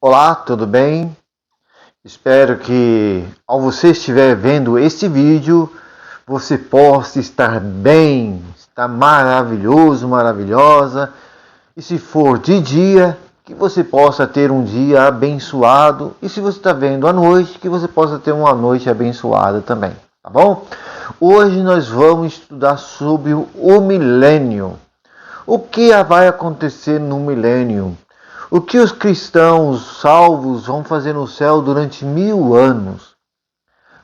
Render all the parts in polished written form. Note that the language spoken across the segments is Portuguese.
Olá, tudo bem? Espero que ao você estiver vendo este vídeo, você possa estar bem, estar maravilhoso, maravilhosa. E se for de dia, que você possa ter um dia abençoado. E se você está vendo à noite, que você possa ter uma noite abençoada também, tá bom? Hoje nós vamos estudar sobre o milênio. O que vai acontecer no milênio? O que os cristãos salvos vão fazer no céu durante 1000 anos?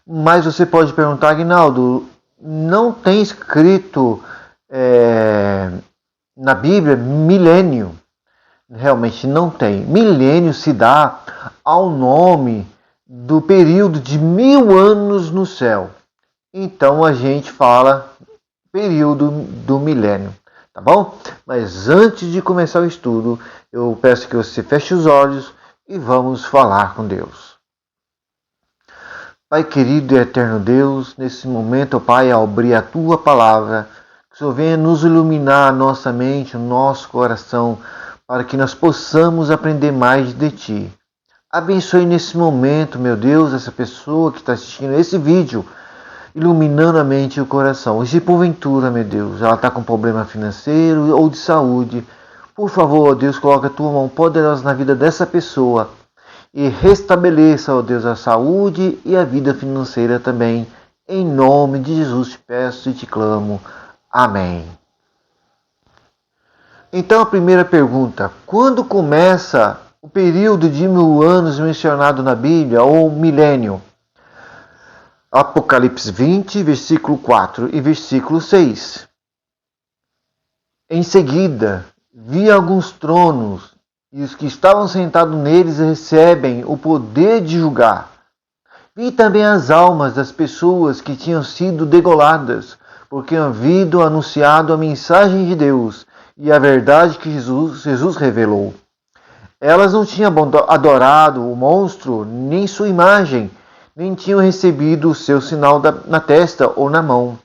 Mas você pode perguntar, Aguinaldo, não tem escrito na Bíblia milênio? Realmente não tem. Milênio se dá ao nome do período de 1000 anos no céu. Então a gente fala período do milênio. Tá bom? Mas antes de começar o estudo, eu peço que você feche os olhos e vamos falar com Deus. Pai querido e eterno Deus, nesse momento, ó Pai, ao abrir a Tua palavra, que o Senhor venha nos iluminar a nossa mente, o nosso coração, para que nós possamos aprender mais de Ti. Abençoe nesse momento, meu Deus, essa pessoa que está assistindo esse vídeo, iluminando a mente e o coração. E se porventura, meu Deus, ela está com problema financeiro ou de saúde, por favor, ó Deus, coloca a tua mão poderosa na vida dessa pessoa e restabeleça, ó Deus, a saúde e a vida financeira também. Em nome de Jesus te peço e te clamo. Amém. Então a primeira pergunta: quando começa o período de 1000 anos mencionado na Bíblia, ou milênio? Apocalipse 20, versículo 4 e versículo 6. Em seguida, vi alguns tronos, e os que estavam sentados neles recebem o poder de julgar. Vi também as almas das pessoas que tinham sido degoladas, porque haviam anunciado a mensagem de Deus e a verdade que Jesus revelou. Elas não tinham adorado o monstro, nem sua imagem, nem tinham recebido o seu sinal na testa ou na mão.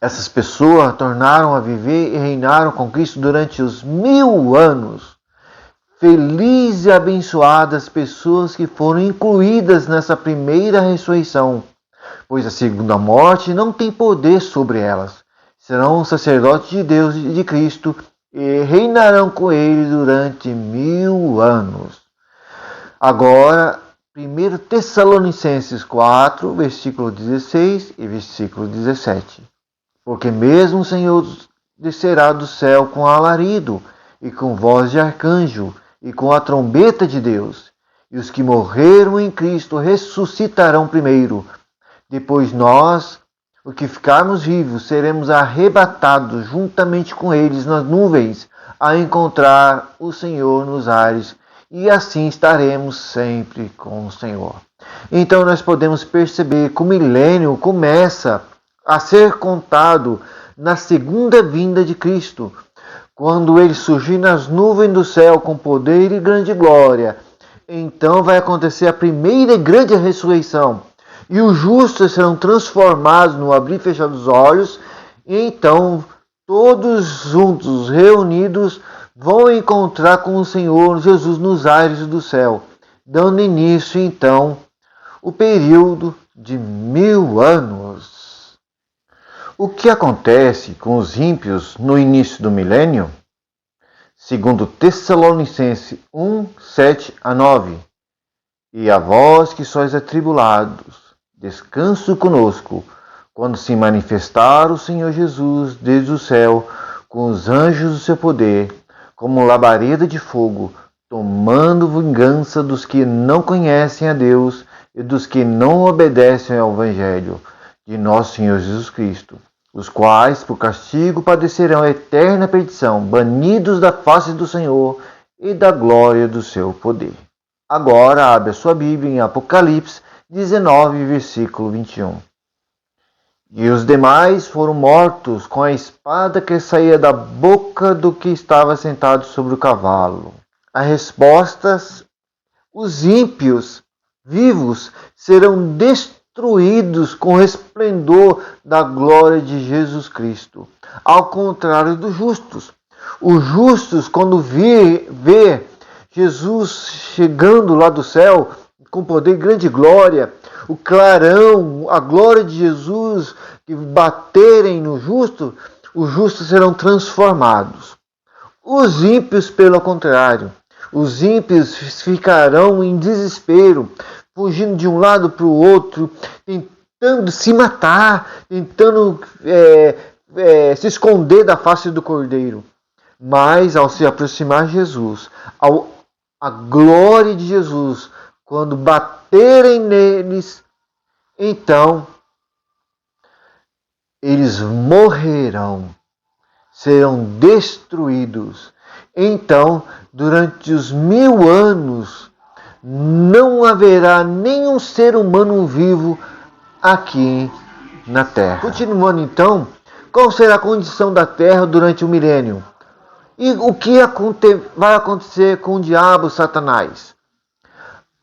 Essas pessoas tornaram a viver e reinaram com Cristo durante os 1000 anos. Felizes e abençoadas pessoas que foram incluídas nessa primeira ressurreição, pois a segunda morte não tem poder sobre elas. Serão sacerdotes de Deus e de Cristo e reinarão com Ele durante 1000 anos. Agora, 1 Tessalonicenses 4, versículo 16 e versículo 17. Porque mesmo o Senhor descerá do céu com alarido, e com voz de arcanjo, e com a trombeta de Deus. E os que morreram em Cristo ressuscitarão primeiro. Depois nós, os que ficarmos vivos, seremos arrebatados juntamente com eles nas nuvens, a encontrar o Senhor nos ares. E assim estaremos sempre com o Senhor. Então nós podemos perceber que o milênio começa a ser contado na segunda vinda de Cristo, quando ele surgir nas nuvens do céu com poder e grande glória. Então vai acontecer a primeira e grande ressurreição, e os justos serão transformados no abrir e fechar dos olhos, e então todos juntos, reunidos, vão encontrar com o Senhor Jesus nos ares do céu, dando início então o período de 1000 anos. O que acontece com os ímpios no início do milênio? Segundo Tessalonicenses 1, 7 a 9. E a vós que sois atribulados, descanso conosco, quando se manifestar o Senhor Jesus desde o céu, com os anjos do seu poder, como labareda de fogo, tomando vingança dos que não conhecem a Deus e dos que não obedecem ao Evangelho de nosso Senhor Jesus Cristo, os quais, por castigo, padecerão eterna perdição, banidos da face do Senhor e da glória do seu poder. Agora, abre a sua Bíblia em Apocalipse 19, versículo 21. E os demais foram mortos com a espada que saía da boca do que estava sentado sobre o cavalo. A resposta: os ímpios vivos serão destruídos com o resplendor da glória de Jesus Cristo. Ao contrário dos justos. Os justos, quando vê Jesus chegando lá do céu com poder e grande glória, o clarão, a glória de Jesus que baterem no justo, os justos serão transformados. Os ímpios, pelo contrário, os ímpios ficarão em desespero, fugindo de um lado para o outro, tentando se matar, tentando se esconder da face do Cordeiro. Mas ao se aproximar de Jesus, a glória de Jesus, quando baterem neles, então eles morrerão, serão destruídos. Então, durante os 1000 anos, não haverá nenhum ser humano vivo aqui na Terra. Continuando então, qual será a condição da Terra durante o milênio? E o que vai acontecer com o diabo, Satanás?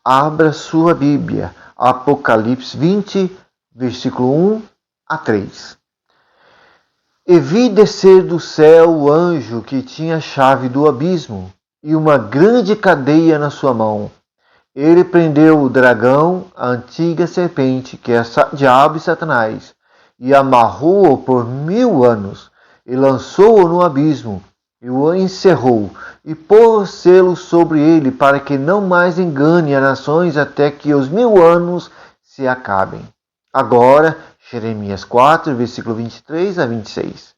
Abra sua Bíblia, Apocalipse 20, versículo 1 a 3. E vi descer do céu o anjo que tinha a chave do abismo e uma grande cadeia na sua mão. Ele prendeu o dragão, a antiga serpente, que é diabo e Satanás, e amarrou-o por 1000 anos, e lançou-o no abismo, e o encerrou, e pôs selo sobre ele, para que não mais engane as nações até que os 1000 anos se acabem. Agora, Jeremias 4, versículo 23 a 26.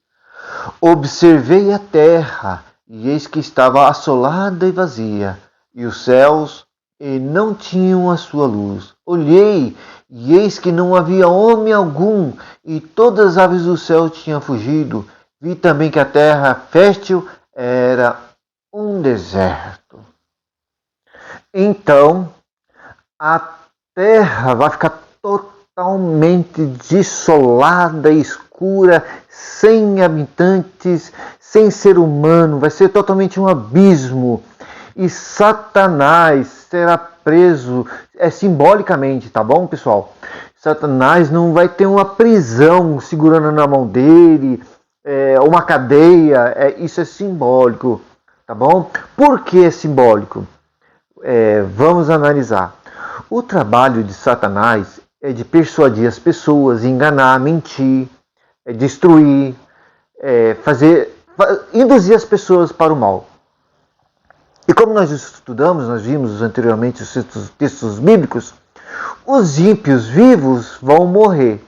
Observei a terra, e eis que estava assolada e vazia, e os céus e não tinham a sua luz. Olhei, e eis que não havia homem algum, e todas as aves do céu tinham fugido. Vi também que a terra fértil era um deserto. Então, a terra vai ficar totalmente desolada, escura, sem habitantes, sem ser humano. Vai ser totalmente um abismo. E Satanás será preso, simbolicamente, tá bom, pessoal? Satanás não vai ter uma prisão segurando na mão dele, uma cadeia, isso é simbólico, tá bom? Por que é simbólico? Vamos analisar. O trabalho de Satanás é de persuadir as pessoas, enganar, mentir, destruir, induzir as pessoas para o mal. E como nós estudamos, nós vimos anteriormente os textos bíblicos, os ímpios vivos vão morrer.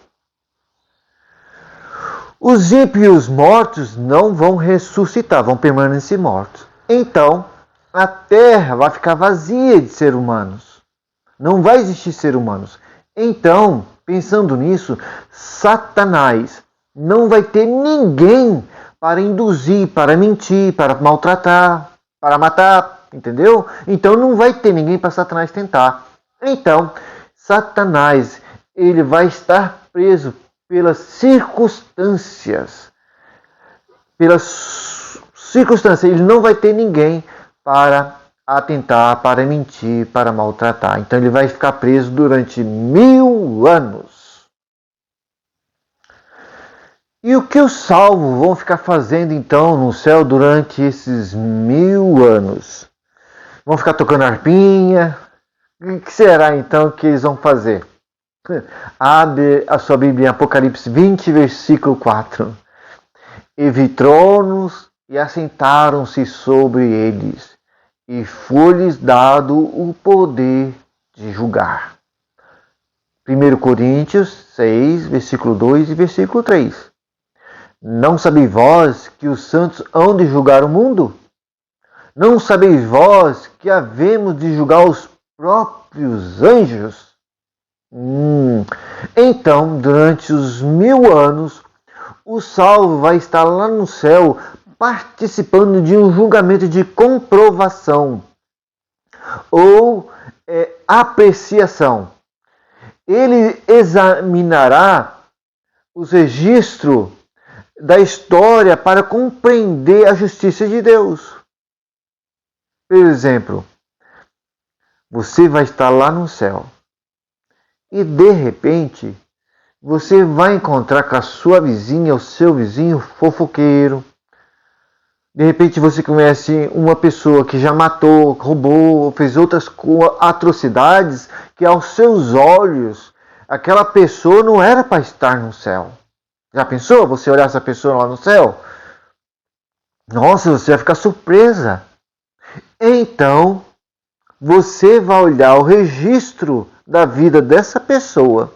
Os ímpios mortos não vão ressuscitar, vão permanecer mortos. Então, a terra vai ficar vazia de seres humanos. Não vai existir seres humanos. Então, pensando nisso, Satanás não vai ter ninguém para induzir, para mentir, para maltratar, para matar, entendeu? Então não vai ter ninguém para Satanás tentar. Então, Satanás, ele vai estar preso pelas circunstâncias. Ele não vai ter ninguém para atentar, para mentir, para maltratar. Então ele vai ficar preso durante 1000 anos. E o que os salvos vão ficar fazendo então no céu durante esses 1000 anos? Vão ficar tocando harpinha? O que será então que eles vão fazer? Abre a sua Bíblia em Apocalipse 20, versículo 4. E vi tronos e assentaram-se sobre eles, e foi-lhes dado o poder de julgar. 1 Coríntios 6, versículo 2 e versículo 3. Não sabeis vós que os santos hão de julgar o mundo? Não sabeis vós que havemos de julgar os próprios anjos? Então, durante os 1000 anos, o salvo vai estar lá no céu participando de um julgamento de comprovação ou apreciação. Ele examinará os registros da história para compreender a justiça de Deus. Por exemplo, você vai estar lá no céu e de repente você vai encontrar com a sua vizinha, o seu vizinho fofoqueiro, De repente você conhece uma pessoa que já matou, roubou, fez outras atrocidades, que aos seus olhos, aquela pessoa não era para estar no céu. Já pensou você olhar essa pessoa lá no céu? Nossa, você vai ficar surpresa. Então, você vai olhar o registro da vida dessa pessoa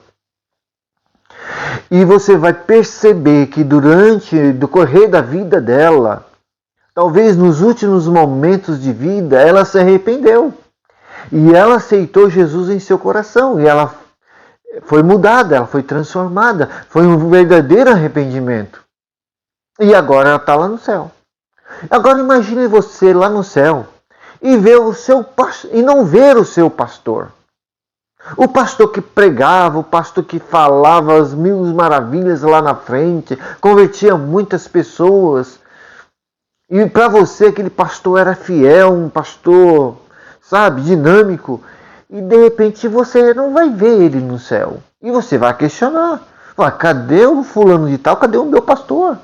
e você vai perceber que durante o decorrer da vida dela, talvez nos últimos momentos de vida, ela se arrependeu. E ela aceitou Jesus em seu coração. E ela foi mudada, ela foi transformada. Foi um verdadeiro arrependimento. E agora ela está lá no céu. Agora imagine você lá no céu e ver e não ver o seu pastor. O pastor que pregava, o pastor que falava as mil maravilhas lá na frente, convertia muitas pessoas. E para você aquele pastor era fiel, um pastor, sabe, dinâmico. E de repente você não vai ver ele no céu. E você vai questionar. Cadê o fulano de tal? Cadê o meu pastor?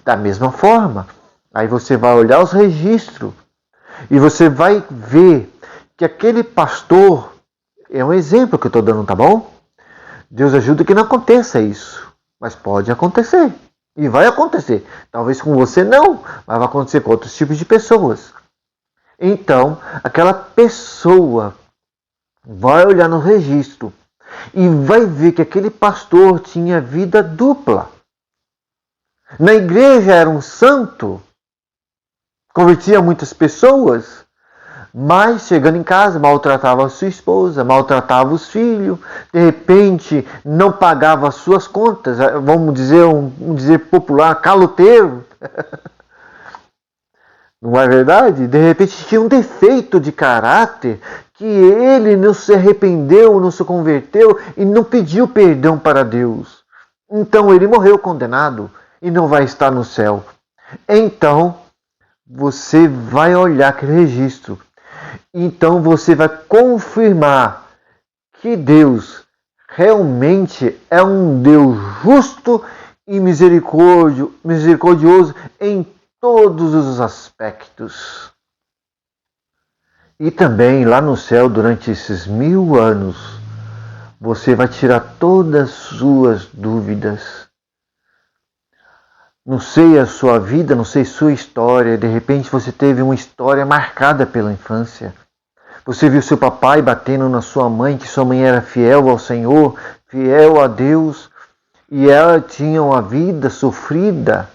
Da mesma forma. Aí você vai olhar os registros. E você vai ver que aquele pastor, é um exemplo que eu estou dando, tá bom? Deus ajuda que não aconteça isso. Mas pode acontecer. E vai acontecer. Talvez com você não, mas vai acontecer com outros tipos de pessoas. Então, aquela pessoa vai olhar no registro e vai ver que aquele pastor tinha vida dupla. Na igreja era um santo, convertia muitas pessoas, mas chegando em casa maltratava a sua esposa, maltratava os filhos, de repente não pagava as suas contas, vamos dizer popular, caloteiro. Não é verdade? De repente tinha um defeito de caráter que ele não se arrependeu, não se converteu e não pediu perdão para Deus. Então ele morreu condenado e não vai estar no céu. Então você vai olhar aquele registro. Então você vai confirmar que Deus realmente é um Deus justo e misericordioso em todos os aspectos. E também lá no céu, durante esses 1000 anos, você vai tirar todas as suas dúvidas. Não sei a sua vida, não sei sua história. De repente você teve uma história marcada pela infância. Você viu seu papai batendo na sua mãe, que sua mãe era fiel ao Senhor, fiel a Deus, e ela tinha uma vida sofrida,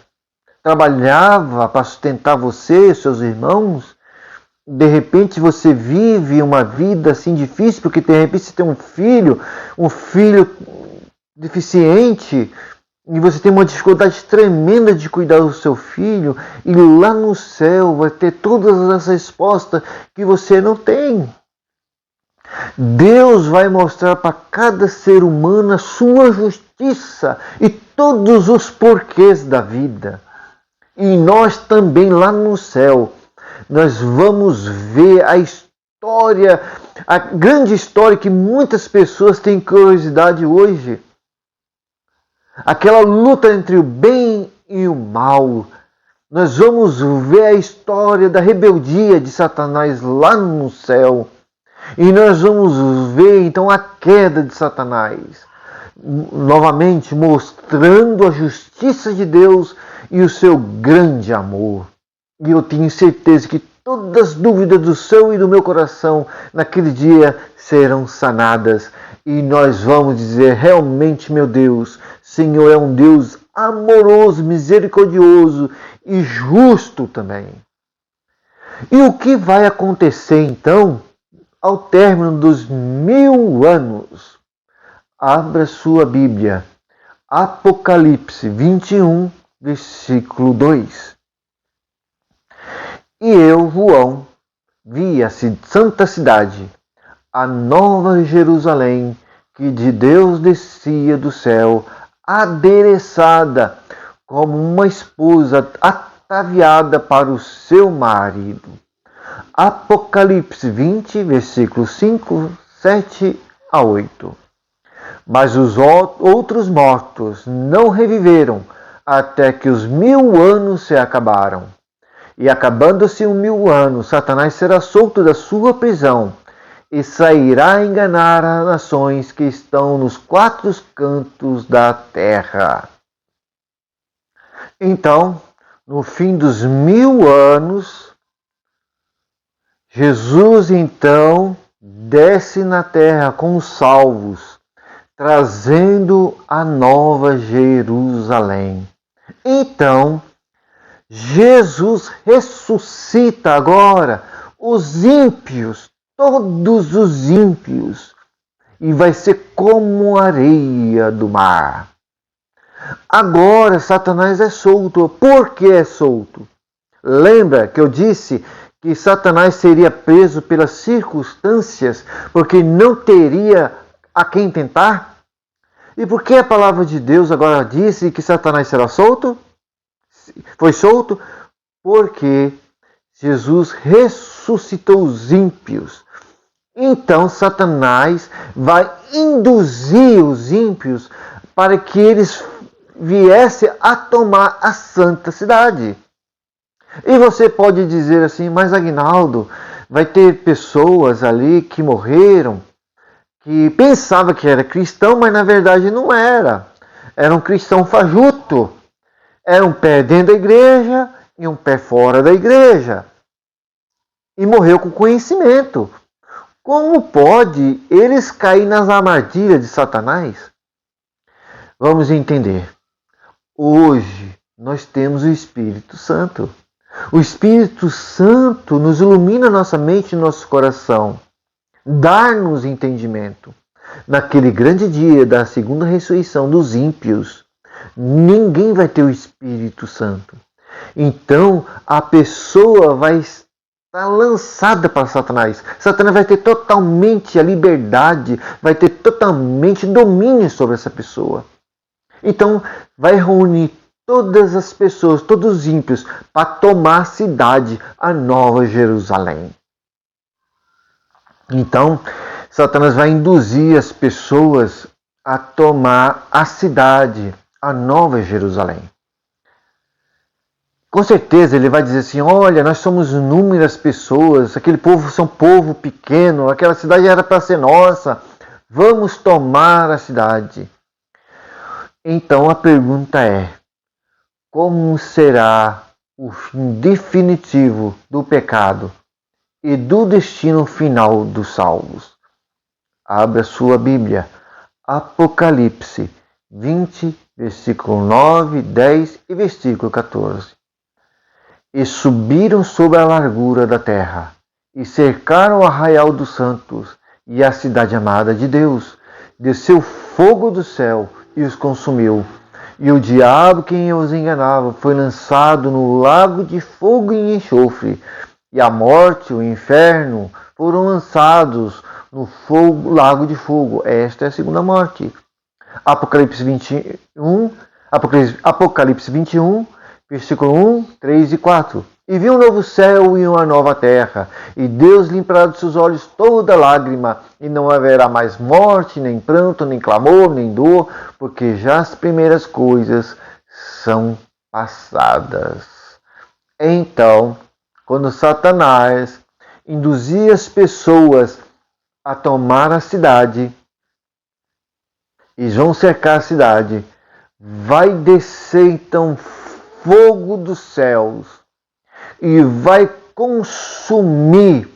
trabalhava para sustentar você e seus irmãos. De repente você vive uma vida assim difícil, porque de repente você tem um filho deficiente, e você tem uma dificuldade tremenda de cuidar do seu filho, e lá no céu vai ter todas as respostas que você não tem. Deus vai mostrar para cada ser humano a sua justiça e todos os porquês da vida. E nós também lá no céu, nós vamos ver a história, a grande história que muitas pessoas têm curiosidade hoje. Aquela luta entre o bem e o mal. Nós vamos ver a história da rebeldia de Satanás lá no céu. E nós vamos ver então a queda de Satanás. Novamente mostrando a justiça de Deus e o seu grande amor. E eu tenho certeza que todas as dúvidas do seu e do meu coração naquele dia serão sanadas. E nós vamos dizer, realmente, meu Deus, Senhor é um Deus amoroso, misericordioso e justo também. E o que vai acontecer então ao término dos 1000 anos? Abra sua Bíblia, Apocalipse 21, versículo 2. E eu, João, vi a santa cidade, a nova Jerusalém, que de Deus descia do céu, adereçada como uma esposa ataviada para o seu marido. Apocalipse 20, versículos 5, 7 a 8. Mas os outros mortos não reviveram até que os 1000 anos se acabaram. E acabando-se 1000 anos, Satanás será solto da sua prisão e sairá a enganar as nações que estão nos 4 cantos da terra. Então, no fim dos 1000 anos, Jesus então desce na terra com os salvos, trazendo a nova Jerusalém. Então, Jesus ressuscita agora os ímpios, todos os ímpios, e vai ser como areia do mar. Agora Satanás é solto. Por que é solto? Lembra que eu disse que Satanás seria preso pelas circunstâncias, porque não teria a quem tentar? E por que a palavra de Deus agora disse que Satanás será solto? Foi solto porque Jesus ressuscitou os ímpios. Então Satanás vai induzir os ímpios para que eles viessem a tomar a santa cidade. E você pode dizer assim, mas Aguinaldo, vai ter pessoas ali que morreram, que pensava que era cristão, mas na verdade não era. Era um cristão fajuto. Era um pé dentro da igreja e um pé fora da igreja. E morreu com conhecimento. Como pode eles cair nas armadilhas de Satanás? Vamos entender. Hoje nós temos o Espírito Santo. O Espírito Santo nos ilumina nossa mente e nosso coração. Dar-nos entendimento. Naquele grande dia da segunda ressurreição dos ímpios, ninguém vai ter o Espírito Santo. Então a pessoa vai estar lançada para Satanás. Satanás vai ter totalmente a liberdade, vai ter totalmente domínio sobre essa pessoa. Então vai reunir todas as pessoas, todos os ímpios, para tomar a cidade, a Nova Jerusalém. Então, Satanás vai induzir as pessoas a tomar a cidade, a Nova Jerusalém. Com certeza ele vai dizer assim, olha, nós somos inúmeras pessoas, aquele povo são um povo pequeno, aquela cidade era para ser nossa, vamos tomar a cidade. Então a pergunta é, como será o fim definitivo do pecado e do destino final dos salvos? Abra sua Bíblia, Apocalipse 20, versículo 9, 10 e versículo 14. E subiram sobre a largura da terra, e cercaram o arraial dos santos e a cidade amada de Deus. Desceu fogo do céu e os consumiu. E o diabo, quem os enganava, foi lançado no lago de fogo e enxofre. E a morte e o inferno foram lançados no lago de fogo. Esta é a segunda morte. Apocalipse 21, versículo 1, 3 e 4. E viu um novo céu e uma nova terra, e Deus limpará dos seus olhos toda lágrima, e não haverá mais morte, nem pranto, nem clamor, nem dor, porque já as primeiras coisas são passadas. Então, quando Satanás induzia as pessoas a tomar a cidade, e vão cercar a cidade, vai descer então fogo dos céus e vai consumir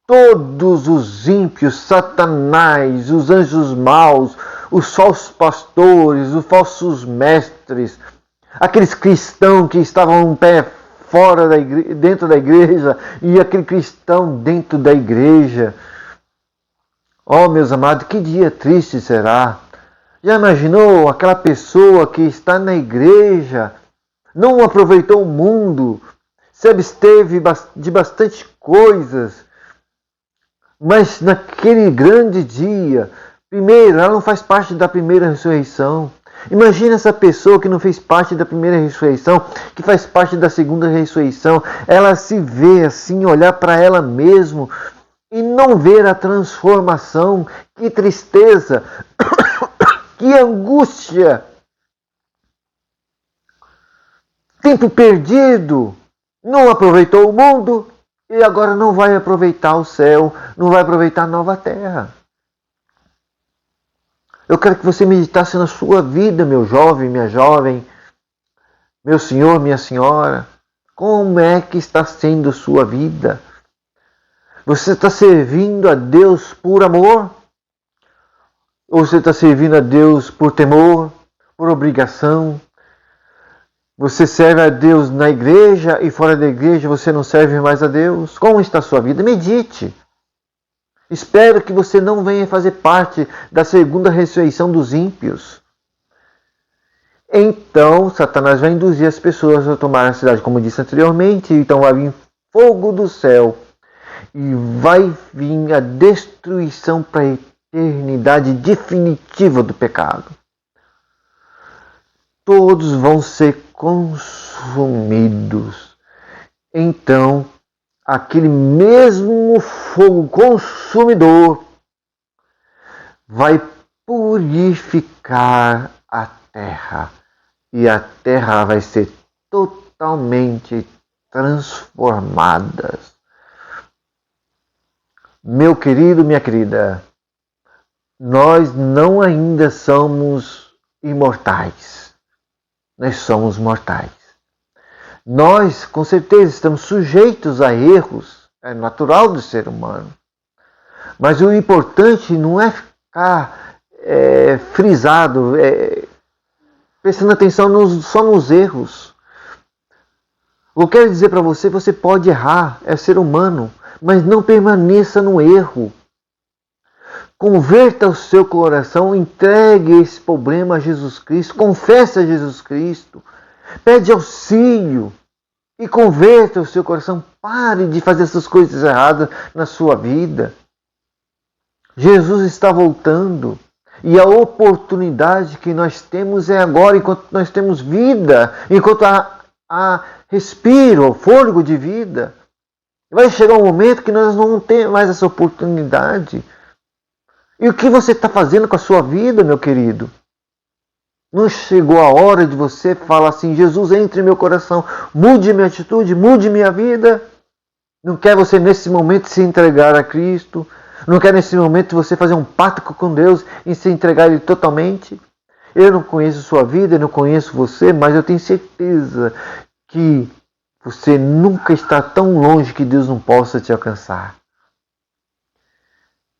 todos os ímpios, Satanás, os anjos maus, os falsos pastores, os falsos mestres, aqueles cristãos que estavam um pé fora dentro da igreja e aquele cristão dentro da igreja. Oh, meus amados, que dia triste será. Já imaginou aquela pessoa que está na igreja, não aproveitou o mundo, se absteve de bastante coisas, mas naquele grande dia, primeiro, ela não faz parte da primeira ressurreição. Imagina essa pessoa que não fez parte da primeira ressurreição, que faz parte da segunda ressurreição, ela se vê assim, olhar para ela mesma e não ver a transformação. Que tristeza! Que angústia! Tempo perdido! não aproveitou o mundo e agora não vai aproveitar o céu, não vai aproveitar a nova terra. Eu quero que você meditasse na sua vida, meu jovem, minha jovem, meu senhor, minha senhora. Como é que está sendo a sua vida? Você está servindo a Deus por amor? Ou você está servindo a Deus por temor, por obrigação? Você serve a Deus na igreja e fora da igreja você não serve mais a Deus? Como está a sua vida? Medite. Espero que você não venha fazer parte da segunda ressurreição dos ímpios. Então, Satanás vai induzir as pessoas a tomar a cidade, como disse anteriormente. Então vai vir fogo do céu e vai vir a destruição para a eternidade definitiva do pecado. Todos vão ser consumidos. Então, aquele mesmo fogo consumidor vai purificar a terra. E a terra vai ser totalmente transformada. Meu querido, minha querida, nós não ainda somos imortais. Nós somos mortais. Nós, com certeza, estamos sujeitos a erros. É natural do ser humano. Mas o importante não é ficar frisado, prestando atenção só nos erros. O que eu quero dizer para você, você pode errar, é ser humano, mas não permaneça no erro. Converta o seu coração, entregue esse problema a Jesus Cristo, confesse a Jesus Cristo, pede auxílio e converta o seu coração. Pare de fazer essas coisas erradas na sua vida. Jesus está voltando e a oportunidade que nós temos é agora, enquanto nós temos vida, enquanto há respiro, fôlego de vida. Vai chegar um momento que nós não vamos ter mais essa oportunidade. E o que você está fazendo com a sua vida, meu querido? Não chegou a hora de você falar assim: Jesus, entre em meu coração, mude minha atitude, mude minha vida? Não quer você nesse momento se entregar a Cristo? Não quer nesse momento você fazer um pacto com Deus e se entregar a Ele totalmente? Eu não conheço sua vida, eu não conheço você, mas eu tenho certeza que você nunca está tão longe que Deus não possa te alcançar.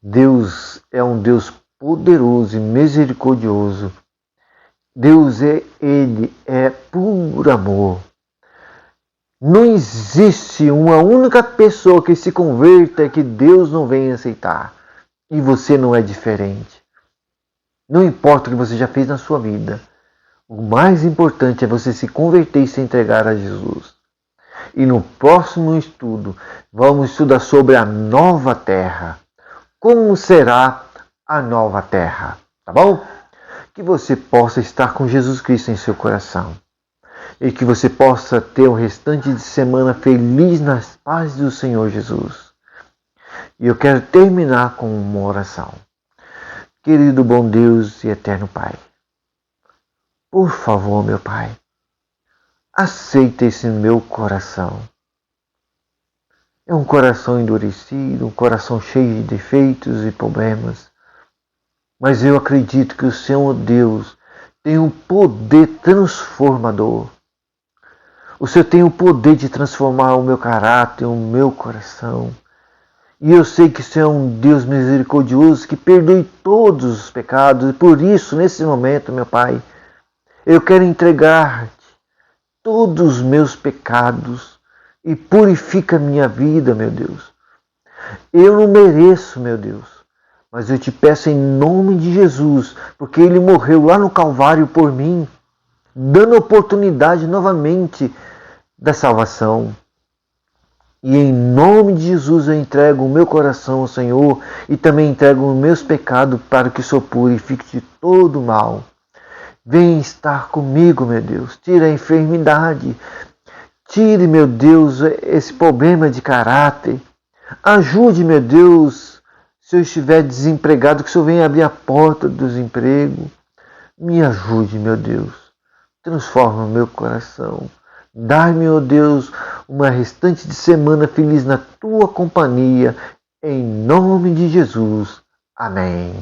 Deus é um Deus poderoso e misericordioso. Deus Ele é puro amor. Não existe uma única pessoa que se converta e que Deus não venha aceitar. E você não é diferente. Não importa o que você já fez na sua vida. O mais importante é você se converter e se entregar a Jesus. E no próximo estudo, vamos estudar sobre a nova terra. Como será a nova terra? Tá bom? Que você possa estar com Jesus Cristo em seu coração. E que você possa ter o restante de semana feliz nas pazes do Senhor Jesus. E eu quero terminar com uma oração. Querido bom Deus e eterno Pai, por favor, meu Pai, aceita esse meu coração. É um coração endurecido, um coração cheio de defeitos e problemas. Mas eu acredito que o Senhor Deus tem um poder transformador. O Senhor tem o poder de transformar o meu caráter, o meu coração. E eu sei que o Senhor é um Deus misericordioso que perdoe todos os pecados. E por isso, nesse momento, meu Pai, eu quero entregar-te todos os meus pecados e purifica a minha vida, meu Deus. Eu não mereço, meu Deus, mas eu te peço em nome de Jesus, porque Ele morreu lá no Calvário por mim, dando oportunidade novamente da salvação. E em nome de Jesus eu entrego o meu coração ao Senhor e também entrego os meus pecados para que o Senhor purifique de todo mal. Vem estar comigo, meu Deus. Tira a enfermidade. Tire, meu Deus, esse problema de caráter. Ajude, meu Deus, se eu estiver desempregado, que o Senhor venha abrir a porta do desemprego. Me ajude, meu Deus. Transforma o meu coração. Dai-me, ó Deus, uma restante de semana feliz na tua companhia, em nome de Jesus. Amém.